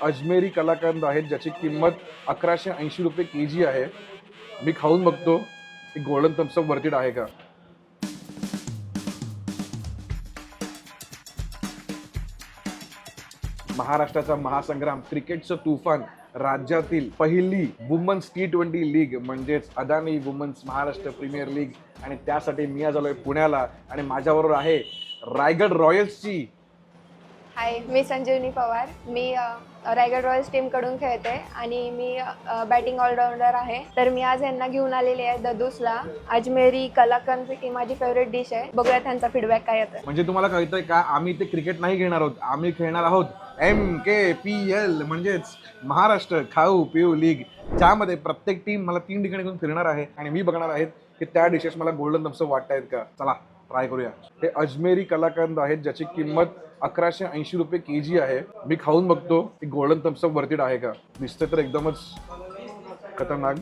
अजमेरी कलाकंद आहेत ज्याची किंमत 1180 रुपये केजी आहे. मी खाऊन बघतो की गोल्डन थम्सअप वरती आहे का. महाराष्ट्राचा महासंग्राम, क्रिकेटचं तुफान, राज्यातील पहिली वुमन्स T20 लीग म्हणजेच Adani Women's Maharashtra Premier League. आणि त्यासाठी मी आज आलोय पुण्याला आणि माझ्याबरोबर आहे रायगड रॉयल्सची. हाय, मी संजीवनी पवार. मी रायगड रॉयल्स टीमकडून खेळते आणि मी बॅटिंग ऑलराऊंडर आहे. तर मी आज यांना घेऊन आलेली आहे ददूसला. अजमेरी कलाकंद ही माझी फेवरेट डिश आहे. बघूया त्यांचा फीडबॅक काय येतो. म्हणजे तुम्हाला कळतंय का, आम्ही ते क्रिकेट नाही घेणार आहोत, आम्ही खेळणार आहोत MKPL म्हणजेच महाराष्ट्र खाऊ पिऊ लीग, ज्यामध्ये प्रत्येक टीम मला 3 ठिकाणी घेऊन फिरणार आहे आणि मी बघणार आहेत की त्या डिशेस मला गोल्डन थम्सअप वाटतायत का. चला ट्राय करूया. हे अजमेरी कलाकंद आहेत ज्याची किंमत 1180 रुपये केजी आहे. मी खाऊन बघतो की गोल्डन थम्सअप वरती आहे का. दिसते तर एकदमच खतरनाक.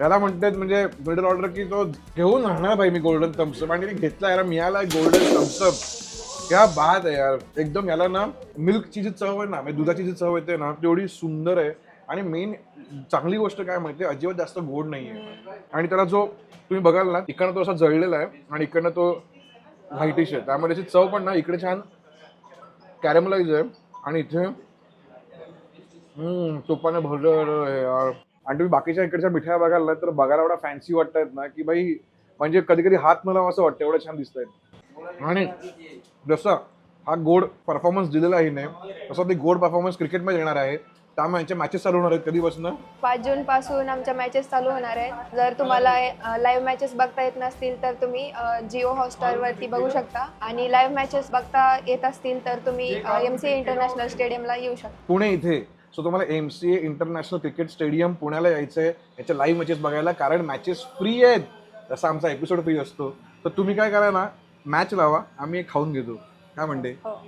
याला म्हणतात म्हणजे मिडल ऑर्डर की तो घेऊन राहणार भाई मी गोल्डन थम्सअप, आणि घेतला याला मिळाला गोल्डन थम्सअप. क्या बात आहे यार. एकदम याला ना मिल्कची जी चव आहे ना, म्हणजे दुधाची जी चव येते ना तेवढी सुंदर आहे. आणि मेन चांगली गोष्ट काय माहिती आहे, अजिबात जास्त गोड नाहीये. आणि त्याला जो तुम्ही बघाल ना, इकडनं तो असा जळलेला आहे आणि इकडनं तो व्हाईटिश आहे, त्यामुळे त्याची चव पण ना इकडे छान कॅरेमलाइज आहे आणि इथे तुपाने भरलेलं आहे यार. आणि तुम्ही बाकीच्या इकडच्या मिठाया बघाल ना तर बघायला एवढा फॅन्सी वाटतायत ना की बाई, म्हणजे कधी कधी हात न लावा असं वाटतं, एवढं छान दिसत आहेत. आणि जसं हा गोड परफॉर्मन्स दिलेला आहे हिने, तसं ते गोड परफॉर्मन्स क्रिकेटमध्ये येणार आहे. त्यामुळे यांच्या मॅचेस चालू होणार आहेत कधीपासून. 5 जून पासून आमच्या मॅचेस चालू होणार आहेत. जर तुम्हाला लाईव्ह मॅचेस बघता येत नसतील तर तुम्ही जिओ हॉटस्टारवरती बघू शकता. आणि लाईव्ह मॅचेस बघता येत असतील तर तुम्ही MCA इंटरनॅशनल स्टेडियमला येऊ शकता पुणे इथे. सो तुम्हाला MCA इंटरनॅशनल क्रिकेट स्टेडियम पुण्याला यायचं आहे याच्या लाईव्ह मॅचेस बघायला, कारण मॅचेस फ्री आहेत. तसा आमचा एपिसोड फ्री असतो. तर तुम्ही काय करा ना, मॅच लावा, आम्ही खाऊन घेतो. काय म्हणते. हो